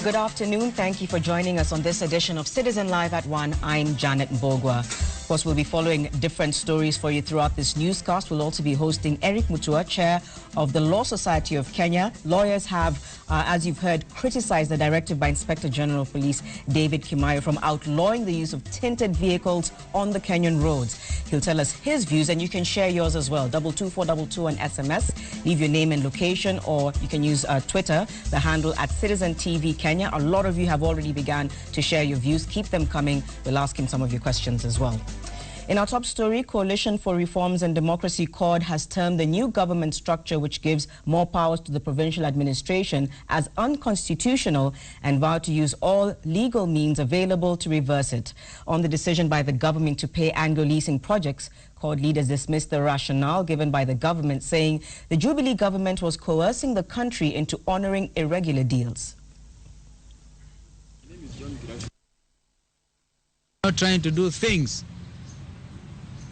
Good afternoon. Thank you for joining us on this edition of Citizen Live at 1. I'm Janet Mbogwa. Of course, we'll be following different stories for you throughout this newscast. We'll also be hosting Eric Mutua, chair of the Law Society of Kenya. Lawyers have, as you've heard, criticized the directive by Inspector General of Police David Kimayo from outlawing the use of tinted vehicles on the Kenyan roads. He'll tell us his views, and you can share yours as well. 22422 on SMS. Leave your name and location, or you can use Twitter, the handle at Citizen TV Kenya. A lot of you have already begun to share your views. Keep them coming. We'll ask him some of your questions as well. In our top story, Coalition for Reforms and Democracy CORD has termed the new government structure, which gives more powers to the provincial administration, as unconstitutional and vowed to use all legal means available to reverse it. On the decision by the government to pay Anglo leasing projects, CORD leaders dismissed the rationale given by the government, saying the Jubilee government was coercing the country into honoring irregular deals. Not trying to do things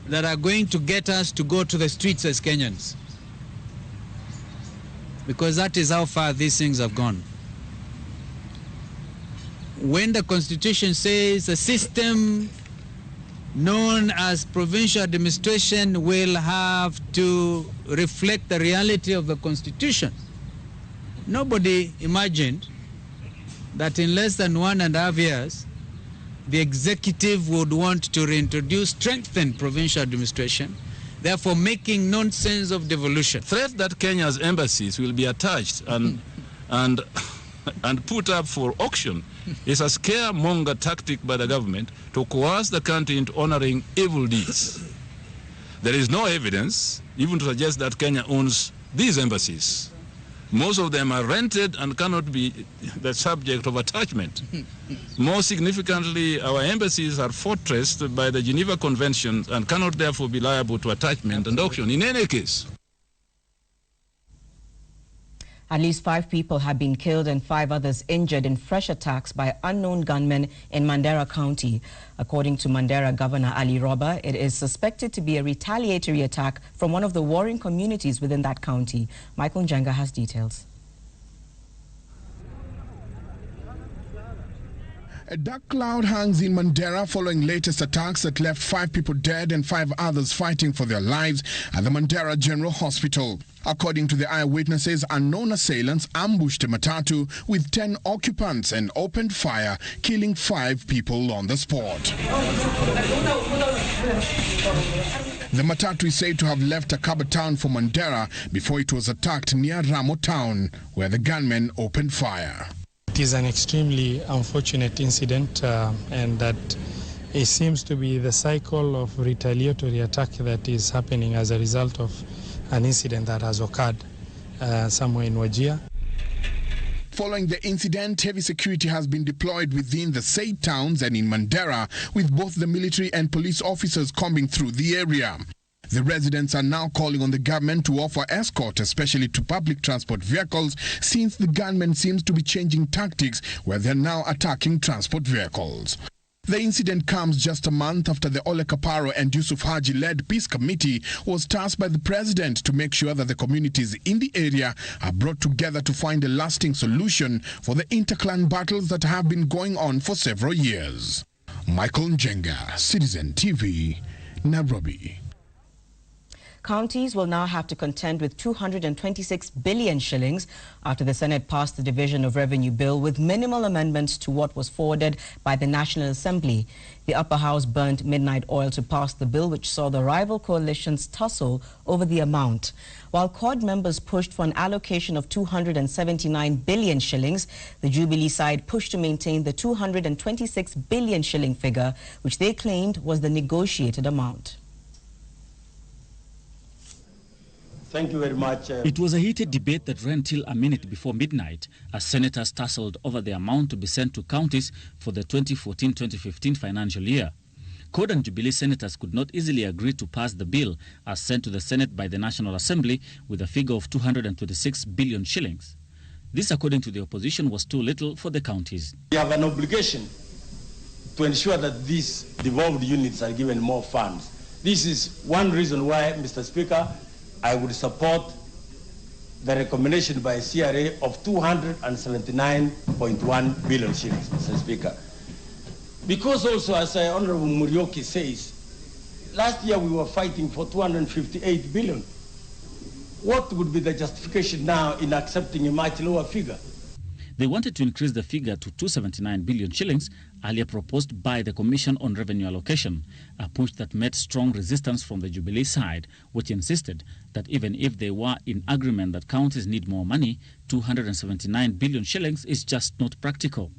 that are going to get us to go to the streets as Kenyans, because that is how far these things have gone. When the Constitution says a system known as provincial administration will have to reflect the reality of the Constitution, nobody imagined that in less than 1.5 years the executive would want to reintroduce strengthened provincial administration, therefore making nonsense of devolution. Threat that Kenya's embassies will be attached and put up for auction is a scaremonger tactic by the government to coerce the country into honoring evil deeds. There is no evidence even to suggest that Kenya owns these embassies. Most of them are rented and cannot be the subject of attachment. More significantly, our embassies are fortressed by the Geneva Convention and cannot therefore be liable to attachment and auction in any case. At least 5 people have been killed and 5 others injured in fresh attacks by unknown gunmen in Mandera County. According to Mandera Governor Ali Roba, it is suspected to be a retaliatory attack from one of the warring communities within that county. Michael Njenga has details. A dark cloud hangs in Mandera following latest attacks that left 5 people dead and 5 others fighting for their lives at the Mandera General Hospital. According to the eyewitnesses, unknown assailants ambushed a matatu with 10 occupants and opened fire, killing 5 people on the spot. The matatu is said to have left a Kaba town for Mandera before it was attacked near Ramo town, where the gunmen opened fire. It is an extremely unfortunate incident, and that it seems to be the cycle of retaliatory attack that is happening as a result of an incident that has occurred somewhere in Wajir. Following the incident, heavy security has been deployed within the said towns and in Mandera, with both the military and police officers combing through the area. The residents are now calling on the government to offer escort, especially to public transport vehicles, since the gunmen seems to be changing tactics where they're now attacking transport vehicles. The incident comes just a month after the Ole Kaparo and Yusuf Haji-led peace committee was tasked by the president to make sure that the communities in the area are brought together to find a lasting solution for the interclan battles that have been going on for several years. Michael Njenga, Citizen TV, Nairobi. Counties will now have to contend with 226 billion shillings after the Senate passed the Division of Revenue Bill with minimal amendments to what was forwarded by the National Assembly. The upper house burnt midnight oil to pass the bill, which saw the rival coalitions tussle over the amount. While CORD members pushed for an allocation of 279 billion shillings, the Jubilee side pushed to maintain the 226 billion shilling figure, which they claimed was the negotiated amount. Thank you very much. It was a heated debate that ran till a minute before midnight as senators tussled over the amount to be sent to counties for the 2014-2015 financial year. CORD and Jubilee senators could not easily agree to pass the bill as sent to the Senate by the National Assembly with a figure of 226 billion shillings. This, according to the opposition, was too little for the counties. We have an obligation to ensure that these devolved units are given more funds. This is one reason why, Mr. Speaker, I would support the recommendation by CRA of 279.1 billion shillings, Mr. Speaker. Because also, as Honorable Murioki says, last year we were fighting for 258 billion. What would be the justification now in accepting a much lower figure? They wanted to increase the figure to 279 billion shillings, earlier proposed by the Commission on Revenue Allocation, a push that met strong resistance from the Jubilee side, which insisted that even if they were in agreement that counties need more money, 279 billion shillings is just not practical.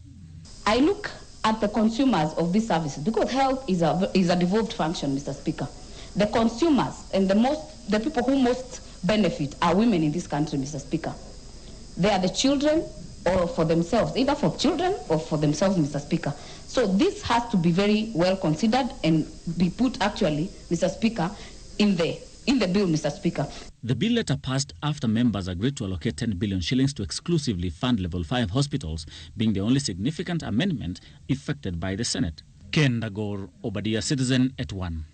I look at the consumers of these services, because health is a devolved function, Mr. Speaker. The consumers and the people who most benefit are women in this country, Mr. Speaker. They are the children, or for themselves, either for children or for themselves, Mr. Speaker. So this has to be very well considered and be put actually, Mr. Speaker, in the bill, Mr. Speaker. The bill later passed after members agreed to allocate 10 billion shillings to exclusively fund level 5 hospitals, being the only significant amendment effected by the Senate. Ken Dagor, Obadia Citizen at 1.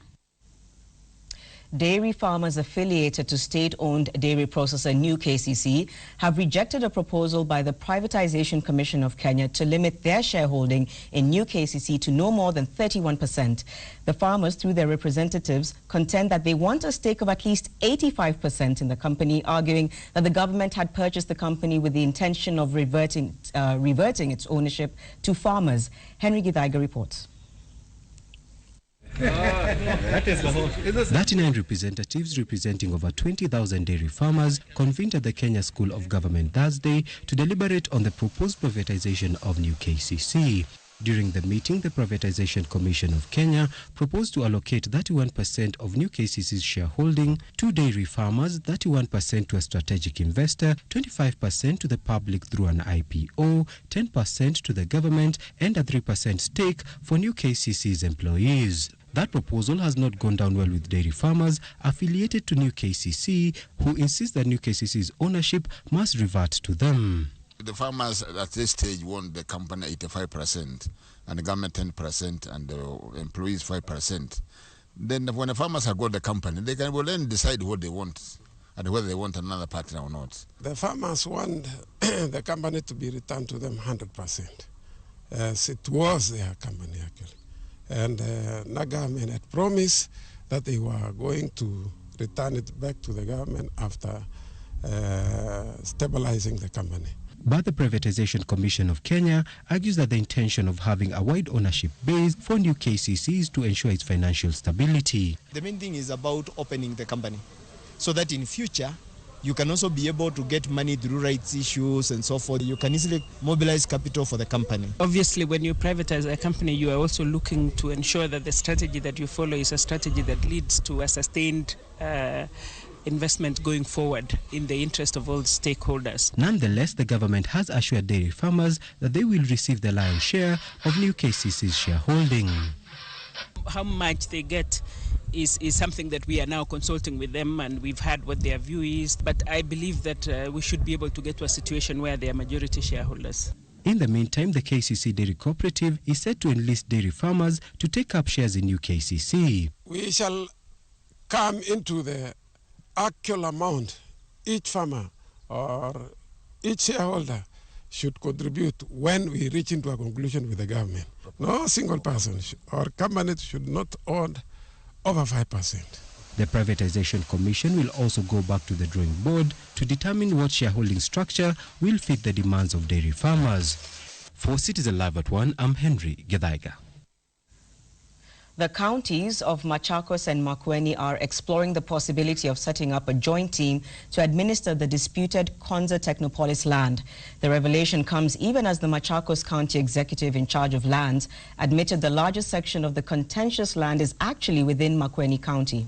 Dairy farmers affiliated to state-owned dairy processor New KCC have rejected a proposal by the Privatization Commission of Kenya to limit their shareholding in New KCC to no more than 31%. The farmers, through their representatives, contend that they want a stake of at least 85% in the company, arguing that the government had purchased the company with the intention of reverting its ownership to farmers. Henry Githaiga reports. 39 representatives representing over 20,000 dairy farmers convened at the Kenya School of Government Thursday to deliberate on the proposed privatization of New KCC. During the meeting, the Privatization Commission of Kenya proposed to allocate 31% of New KCC's shareholding to dairy farmers, 31% to a strategic investor, 25% to the public through an IPO, 10% to the government, and a 3% stake for New KCC's employees. That proposal has not gone down well with dairy farmers affiliated to New KCC, who insist that New KCC's ownership must revert to them. The farmers at this stage want the company 85% and the government 10% and the employees 5%. Then when the farmers have got the company, they can then decide what they want and whether they want another partner or not. The farmers want the company to be returned to them 100%, as it was their company actually. And the government had promised that they were going to return it back to the government after stabilizing the company. But the Privatization Commission of Kenya argues that the intention of having a wide ownership base for New KCC is to ensure its financial stability. The main thing is about opening the company so that in future you can also be able to get money through rights issues and so forth. You can easily mobilize capital for the company. Obviously, when you privatize a company, you are also looking to ensure that the strategy that you follow is a strategy that leads to a sustained investment going forward in the interest of all stakeholders. Nonetheless, the government has assured dairy farmers that they will receive the lion's share of New KCC's shareholding. How much they get is something that we are now consulting with them, and we've heard what their view is. But I believe that we should be able to get to a situation where they are majority shareholders. In the meantime, the KCC Dairy Cooperative is set to enlist dairy farmers to take up shares in New KCC. We shall come into the actual amount each farmer or each shareholder should contribute when we reach into a conclusion with the government. No single person or company should not own over 5%. The Privatization Commission will also go back to the drawing board to determine what shareholding structure will fit the demands of dairy farmers. For Citizen Live at 1, I'm Henry Githaiga. The counties of Machakos and Makueni are exploring the possibility of setting up a joint team to administer the disputed Konza Technopolis land. The revelation comes even as the Machakos County executive in charge of lands admitted the largest section of the contentious land is actually within Makueni County.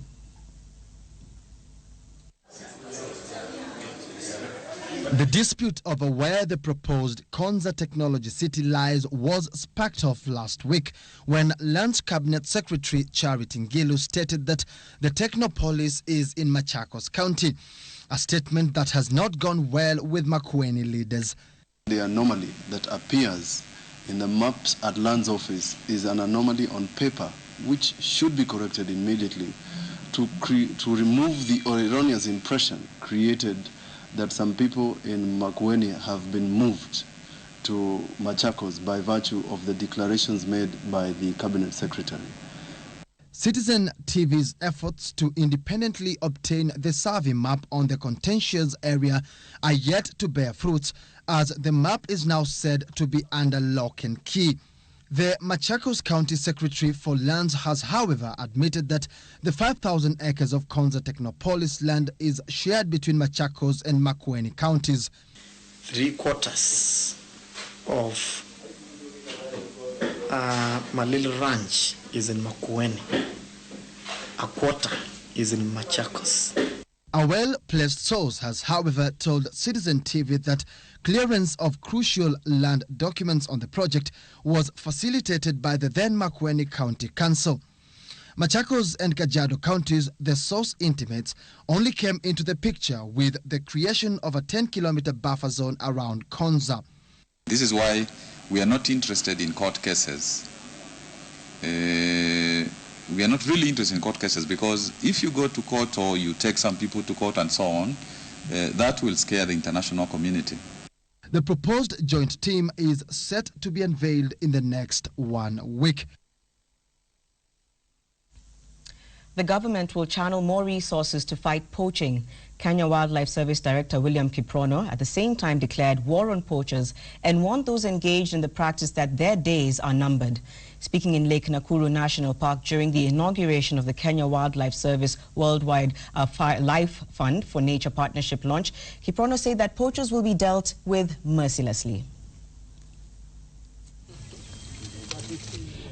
The dispute over where the proposed Konza Technology City lies was sparked off last week when Land Cabinet Secretary Charity Ngilu stated that the Technopolis is in Machakos County, a statement that has not gone well with Makueni leaders. The anomaly that appears in the maps at Land's office is an anomaly on paper which should be corrected immediately to remove the erroneous impression created that some people in Makueni have been moved to Machakos by virtue of the declarations made by the Cabinet Secretary. Citizen TV's efforts to independently obtain the survey map on the contentious area are yet to bear fruits, as the map is now said to be under lock and key. The Machakos County Secretary for Lands has, however, admitted that the 5,000 acres of Konza Technopolis land is shared between Machakos and Makueni counties. 3/4 of Malil Ranch is in Makueni. A quarter is in Machakos. A well-placed source has, however, told Citizen TV that clearance of crucial land documents on the project was facilitated by the then Makueni County Council. Machakos and Kajiado counties, the source intimates, only came into the picture with the creation of a 10-kilometer buffer zone around Konza. This is why we are not interested in court cases. We are not really interested in court cases, because if you go to court or you take some people to court and so on, that will scare the international community. The proposed joint team is set to be unveiled in the next 1 week. The government will channel more resources to fight poaching. Kenya Wildlife Service Director William Kiprono at the same time declared war on poachers and warned those engaged in the practice that their days are numbered. Speaking in Lake Nakuru National Park during the inauguration of the Kenya Wildlife Service Worldwide Life Fund for Nature Partnership launch, Kiprono said that poachers will be dealt with mercilessly.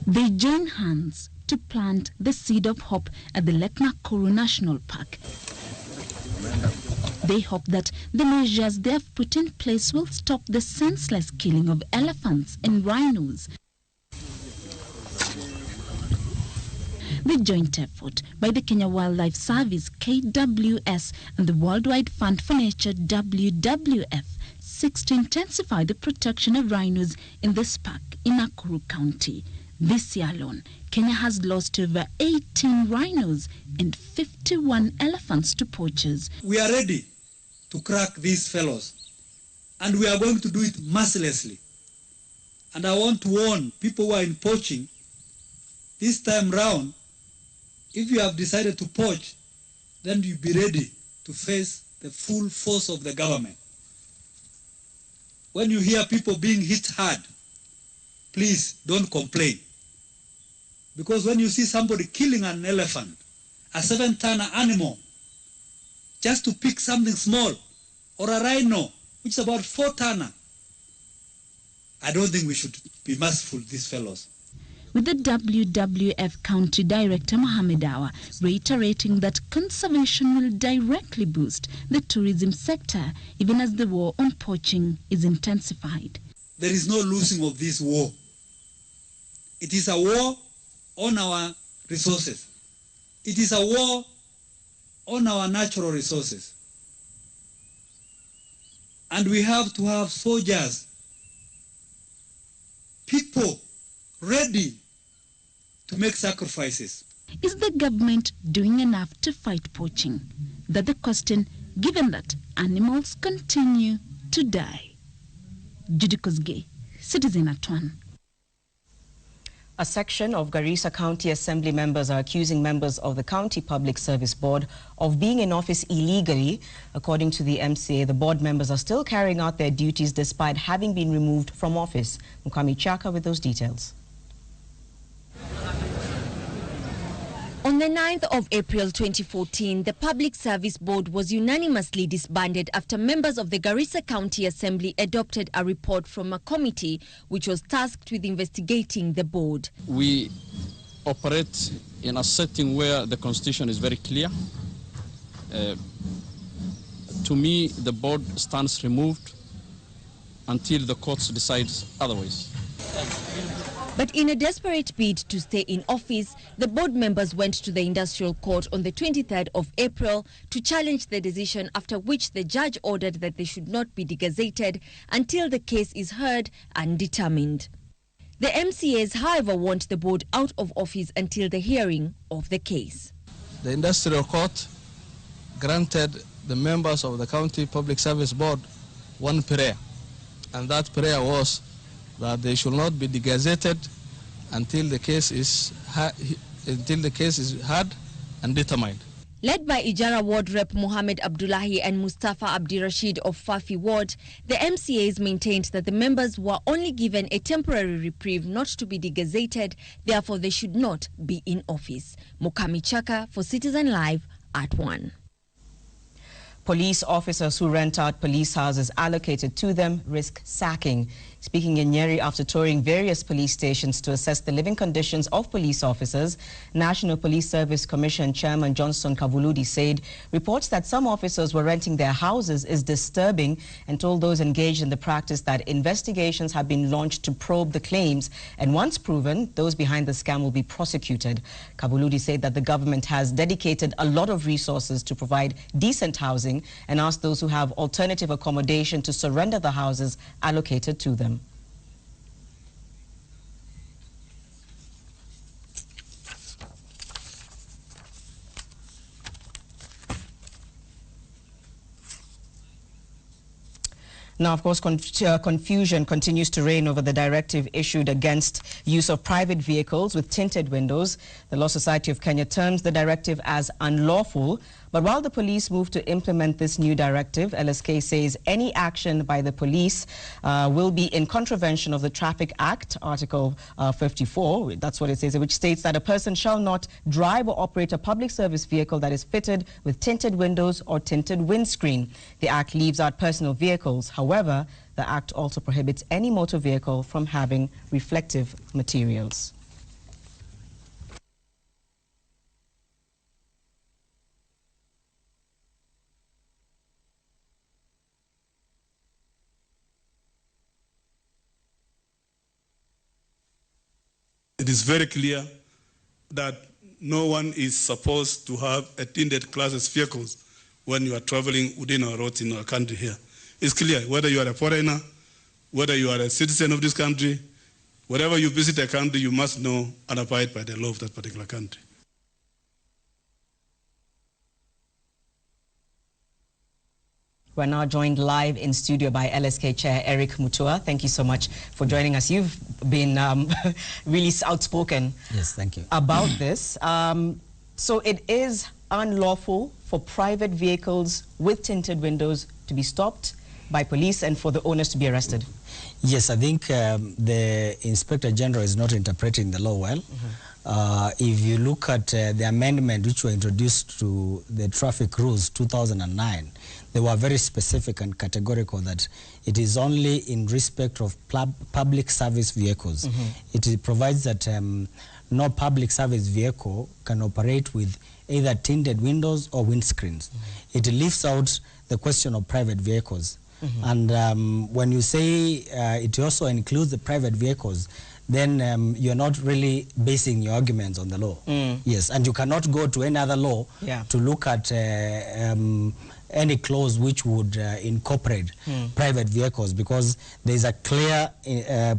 They join hands to plant the seed of hope at the Lake Nakuru National Park. They hope that the measures they have put in place will stop the senseless killing of elephants and rhinos. The joint effort by the Kenya Wildlife Service KWS and the Worldwide Fund for Nature WWF seeks to intensify the protection of rhinos in this park in Nakuru County. This year alone, Kenya has lost over 18 rhinos and 51 elephants to poachers. We are ready to crack these fellows, and we are going to do it mercilessly. And I want to warn people who are in poaching, this time round, if you have decided to poach, then you be ready to face the full force of the government. When you hear people being hit hard, please don't complain. Because when you see somebody killing an elephant, a 7-ton animal, just to pick something small, or a rhino, which is about 4-ton, I don't think we should be merciful to these fellows. With the WWF County Director Mohamed Awa reiterating that conservation will directly boost the tourism sector, even as the war on poaching is intensified. There is no losing of this war. It is a war on our resources. It is a war on our natural resources. And we have to have soldiers, people ready to make sacrifices. Is the government doing enough to fight poaching? That's the question, given that animals continue to die. Judy Kosgei, Citizen at 1. A section of Garissa County Assembly members are accusing members of the County Public Service Board of being in office illegally. According to the MCA, the board members are still carrying out their duties despite having been removed from office. Mukami Chaka with those details. On the 9th of April 2014, the Public Service Board was unanimously disbanded after members of the Garissa County Assembly adopted a report from a committee which was tasked with investigating the board. We operate in a setting where the constitution is very clear. To me, the board stands removed until the courts decides otherwise. But in a desperate bid to stay in office, the board members went to the Industrial Court on the 23rd of April to challenge the decision, after which the judge ordered that they should not be degazetted until the case is heard and determined. The MCAs, however, want the board out of office until the hearing of the case. The Industrial Court granted the members of the County Public Service Board one prayer, and that prayer was that they should not be degazetted until the case is heard and determined. Led by Ijara Ward Rep Mohammed Abdullahi and Mustafa Abdirashid of Fafi Ward, the MCAs maintained that the members were only given a temporary reprieve not to be degazetted, therefore they should not be in office. Mukami Chaka for Citizen Live at 1. Police officers who rent out police houses allocated to them risk sacking. Speaking in Nyeri after touring various police stations to assess the living conditions of police officers, National Police Service Commission Chairman Johnston Kavuludi said reports that some officers were renting their houses is disturbing and told those engaged in the practice that investigations have been launched to probe the claims, and once proven, those behind the scam will be prosecuted. Kavuludi said that the government has dedicated a lot of resources to provide decent housing and asked those who have alternative accommodation to surrender the houses allocated to them. Now, of course, confusion continues to reign over the directive issued against use of private vehicles with tinted windows. The Law Society of Kenya terms the directive as unlawful. But while the police move to implement this new directive, LSK says any action by the police will be in contravention of the Traffic Act, Article 54, that's what it says, which states that a person shall not drive or operate a public service vehicle that is fitted with tinted windows or tinted windscreen. The Act leaves out personal vehicles. However, the Act also prohibits any motor vehicle from having reflective materials. It is very clear that no one is supposed to have a tinted classes vehicles when you are traveling within our roads in our country here. It's clear, whether you are a foreigner, whether you are a citizen of this country, wherever you visit a country, you must know and abide by the law of that particular country. We're now joined live in studio by LSK Chair Eric Mutua. Thank you so much for joining us. You've been really outspoken. Yes, thank you. About this. So it is unlawful for private vehicles with tinted windows to be stopped by police and for the owners to be arrested. Yes, I think the Inspector General is not interpreting the law well. If you look at the amendment which were introduced to the traffic rules 2009, they were very specific and categorical that it is only in respect of public service vehicles. It provides that no public service vehicle can operate with either tinted windows or windscreens. It leaves out the question of private vehicles. And when you say it also includes the private vehicles, then you're not really basing your arguments on the law. Yes, and you cannot go to any other law to look at any clause which would incorporate private vehicles, because there's a clear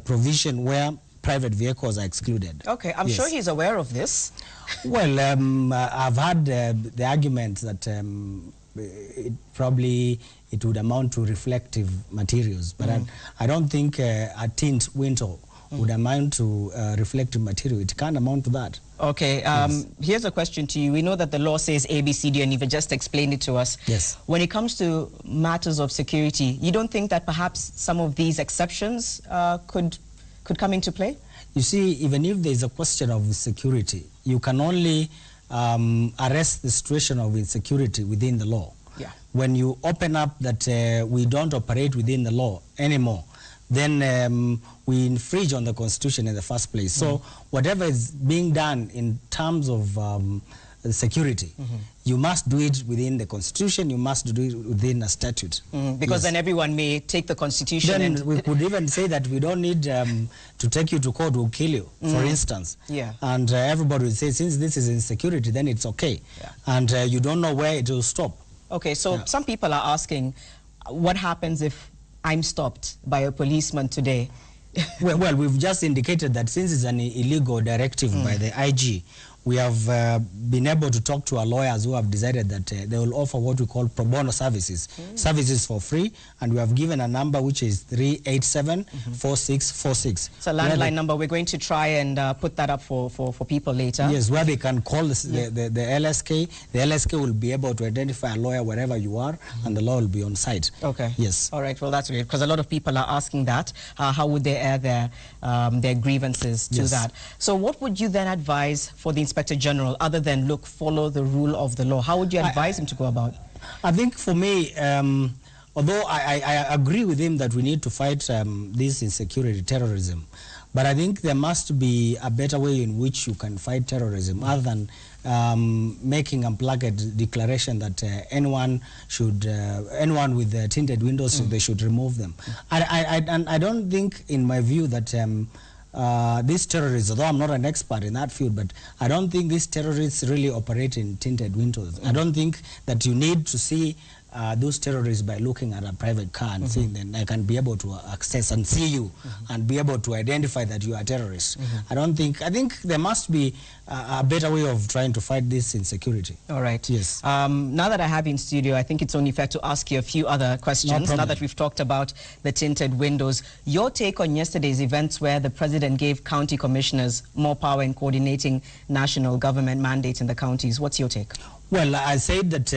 provision where private vehicles are excluded. Okay, I'm sure he's aware of this. Well, I've had the argument that it would amount to reflective materials, but I don't think a tint window would amount to reflective material. It can't amount to that. Okay, here's a question to you. We know that the law says ABCD, and you've just explained it to us. Yes. When it comes to matters of security, you don't think that perhaps some of these exceptions could come into play? You see, even if there's a question of security, you can only arrest the situation of insecurity within the law. Yeah. When you open up that we don't operate within the law anymore, then we infringe on the Constitution in the first place. So whatever is being done in terms of security, you must do it within the Constitution, you must do it within a statute. Because then everyone may take the Constitution. Then we could even say that we don't need to take you to court, we'll kill you, for instance. Yeah. And everybody will say, since this is insecurity, then it's okay. Yeah. And you don't know where it will stop. Okay, so some people are asking, what happens if I'm stopped by a policeman today? well, we've just indicated that since it's an illegal directive by the IG, we have been able to talk to our lawyers who have decided that they will offer what we call pro bono services, services for free, and we have given a number which is 387-4646. It's a landline number. We're going to try and put that up for people later. Yes, where they can call the LSK. The LSK will be able to identify a lawyer wherever you are, and the lawyer will be on site. Okay. Yes. All right. Well, that's great, because a lot of people are asking that. How would they air their grievances to that? So what would you then advise for the Inspector General, other than, look, follow the rule of the law? How would you advise him to go about? I think for me, although I agree with him that we need to fight this insecurity, terrorism, but I think there must be a better way in which you can fight terrorism, other than making a blanket declaration that anyone with tinted windows, they should remove them. I don't think, in my view, that these terrorists, although I'm not an expert in that field, but I don't think these terrorists really operate in tinted windows. I don't think that you need to see those terrorists by looking at a private car and saying, then I can be able to access and see you and be able to identify that you are terrorists. I think there must be a better way of trying to fight this insecurity. All right. Yes. Now that I have you in studio, I think it's only fair to ask you a few other questions. Now that we've talked about the tinted windows, your take on yesterday's events where the president gave county commissioners more power in coordinating national government mandates in the counties. What's your take? Well, I said that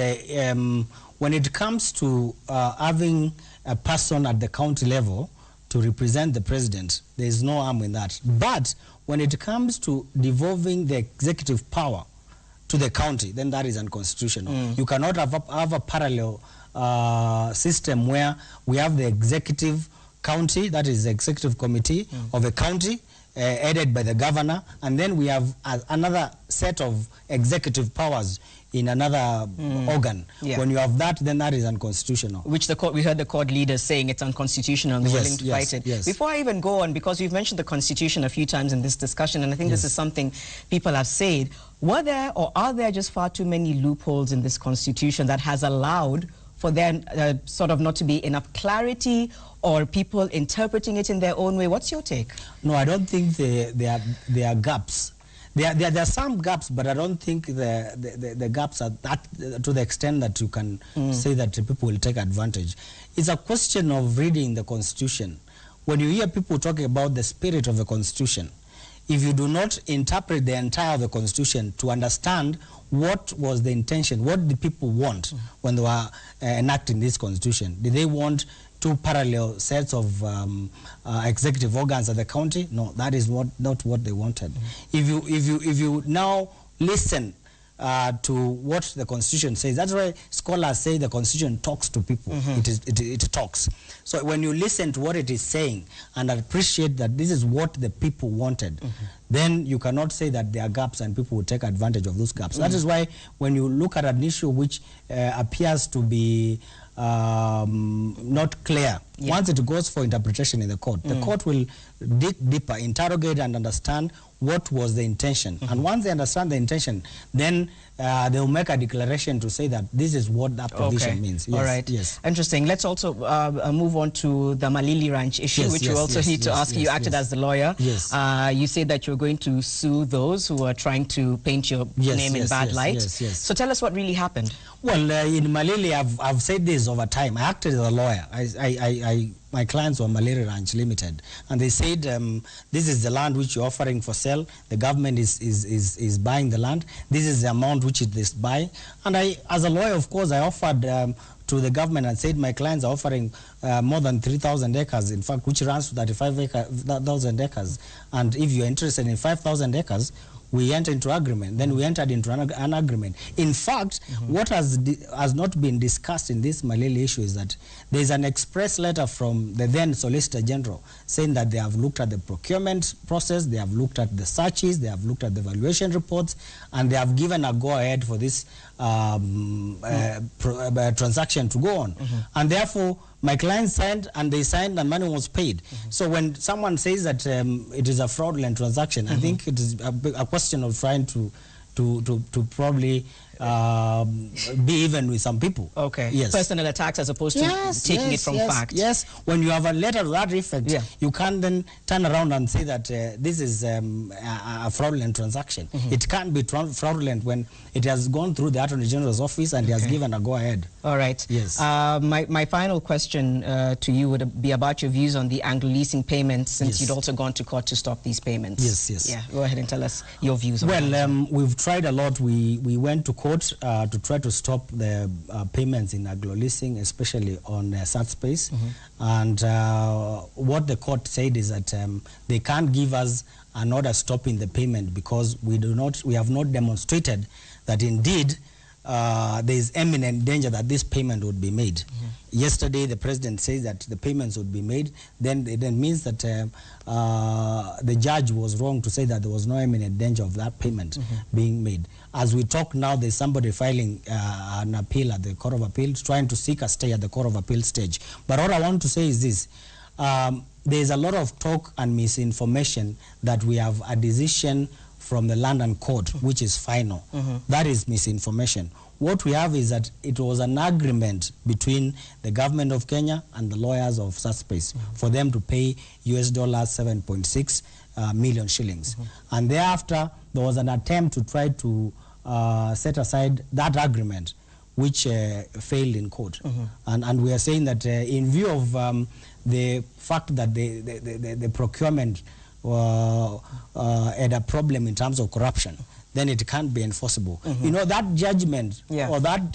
when it comes to having a person at the county level to represent the president, there is no harm in that. But when it comes to devolving the executive power to the county, then that is unconstitutional. You cannot have a parallel system where we have the executive county, that is the executive committee of a county, headed by the governor, and then we have another set of executive powers in another organ. When you have that, then that is unconstitutional. Which we heard the court leaders saying it's unconstitutional and they're willing to fight it. Before I even go on, because we've mentioned the Constitution a few times in this discussion, and I think this is something people have said, were there or are there just far too many loopholes in this Constitution that has allowed for there sort of not to be enough clarity, or people interpreting it in their own way? What's your take? No, I don't think there are gaps. There are some gaps, but I don't think the gaps are that to the extent that you can say that people will take advantage. It's a question of reading the Constitution. When you hear people talking about the spirit of the Constitution, if you do not interpret the entire of the Constitution to understand what was the intention, what the people want when they were enacting this Constitution, did they want two parallel sets of executive organs at the county? No, that is not what they wanted. If you now listen to what the Constitution says, that's why scholars say the Constitution talks to people. It talks. So when you listen to what it is saying and appreciate that this is what the people wanted, then you cannot say that there are gaps and people will take advantage of those gaps. That is why when you look at an issue which appears to be not clear, once it goes for interpretation in the court, the court will dig deeper, interrogate and understand what was the intention. And once they understand the intention, then they'll make a declaration to say that this is what that provision means. All right. Interesting. Let's also move on to the Malili Ranch issue, which we also need to ask. You acted as the lawyer. You said that you're going to sue those who are trying to paint your name in bad light. So tell us what really happened. Well, in Malili, I've said this over time. I acted as a lawyer. My clients were Malili Ranch Limited, and they said, this is the land which you're offering for sale. The government is buying the land. This is the amount which it is buying. And I, as a lawyer, of course, I offered to the government and said my clients are offering more than 3,000 acres, in fact, which runs to 35,000 acres. And if you're interested in 5,000 acres, we entered into agreement. Then we entered into an agreement. In fact, what has not been discussed in this Malili issue is that there is an express letter from the then Solicitor General saying that they have looked at the procurement process, they have looked at the searches, they have looked at the valuation reports, and they have given a go-ahead for this transaction to go on. And therefore, my client signed, and they signed, and money was paid. So when someone says that it is a fraudulent transaction, I think it is a question of trying to probably be even with some people. Okay. Yes. Personal attacks as opposed to taking it from fact. Yes. When you have a letter to that effect, you can't then turn around and say that this is a fraudulent transaction. It can't be fraudulent when it has gone through the Attorney General's office and he has given a go-ahead. All right. Yes. My final question to you would be about your views on the Anglo-leasing payments, since you'd also gone to court to stop these payments. Yes. Yeah. Go ahead and tell us your views on that. Well, we've tried a lot. We went to court to try to stop the payments in Anglo-leasing, especially on SatSpace. And what the court said is that they can't give us an order stopping the payment because we have not demonstrated that indeed there is imminent danger that this payment would be made. Yesterday, the president says that the payments would be made. Then it means that the judge was wrong to say that there was no imminent danger of that payment being made. As we talk now, there's somebody filing an appeal at the Court of Appeal, trying to seek a stay at the Court of Appeal stage. But what I want to say is this. There's a lot of talk and misinformation that we have a decision from the London court, which is final. That is misinformation. What we have is that it was an agreement between the government of Kenya and the lawyers of SatSpace for them to pay US $7.6 million shillings. And thereafter, there was an attempt to try to set aside that agreement, which failed in court. And we are saying that in view of the fact that the procurement had a problem in terms of corruption, then it can't be enforceable. You know, that judgment or that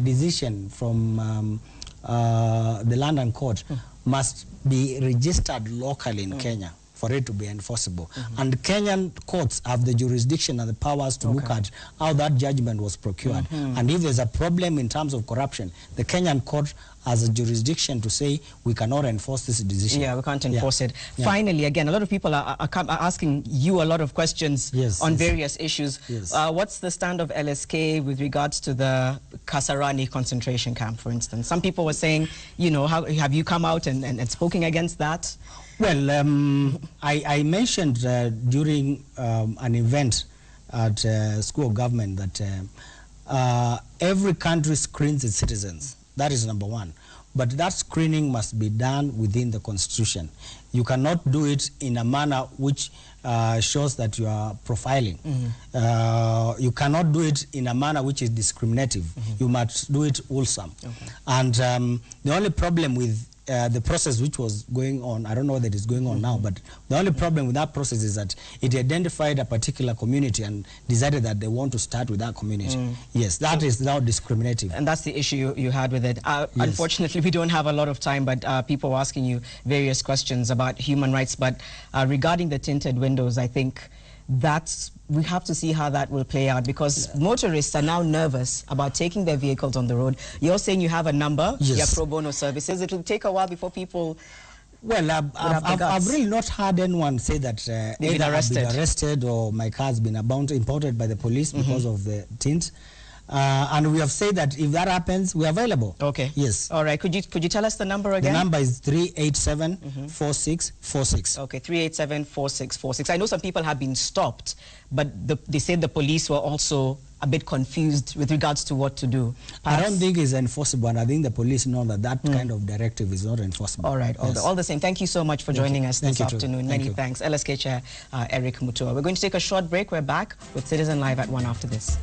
decision from the London court must be registered locally in Kenya for it to be enforceable. And Kenyan courts have the jurisdiction and the powers to look at how that judgment was procured. And if there's a problem in terms of corruption, the Kenyan court has a jurisdiction to say we cannot enforce this decision. Yeah, we can't enforce it. Finally, again, a lot of people are asking you a lot of questions on various issues. What's the stand of LSK with regards to the Kasarani concentration camp, for instance? Some people were saying, you know, have you come out and spoken against that? Well, I mentioned during an event at School of Government that every country screens its citizens. That is number one. But that screening must be done within the Constitution. You cannot do it in a manner which shows that you are profiling. You cannot do it in a manner which is discriminative. You must do it wholesome. And the only problem with the process which was going on, I don't know that it's going on now, but the only problem with that process is that it identified a particular community and decided that they want to start with that community. Yes, that is now discriminative. And that's the issue you had with it. Unfortunately, we don't have a lot of time, but people were asking you various questions about human rights. But regarding the tinted windows, I think we have to see how that will play out, because motorists are now nervous about taking their vehicles on the road. You're saying you have a number, your pro bono services. It will take a while before people... Well, I've really not heard anyone say that either I've been arrested or my car has been impounded by the police because of the tint. And we have said that if that happens, we're available. Okay. Yes. All right. Could you tell us the number again? The number is 387-4646. Okay, 387-4646. I know some people have been stopped, but they said the police were also a bit confused with regards to what to do. I don't think it's enforceable, and I think the police know that kind of directive is not enforceable. All right. All the same. Thank you so much for joining us this afternoon. Many thanks. LSK Chair Eric Mutua. We're going to take a short break. We're back with Citizen Live at 1 after this.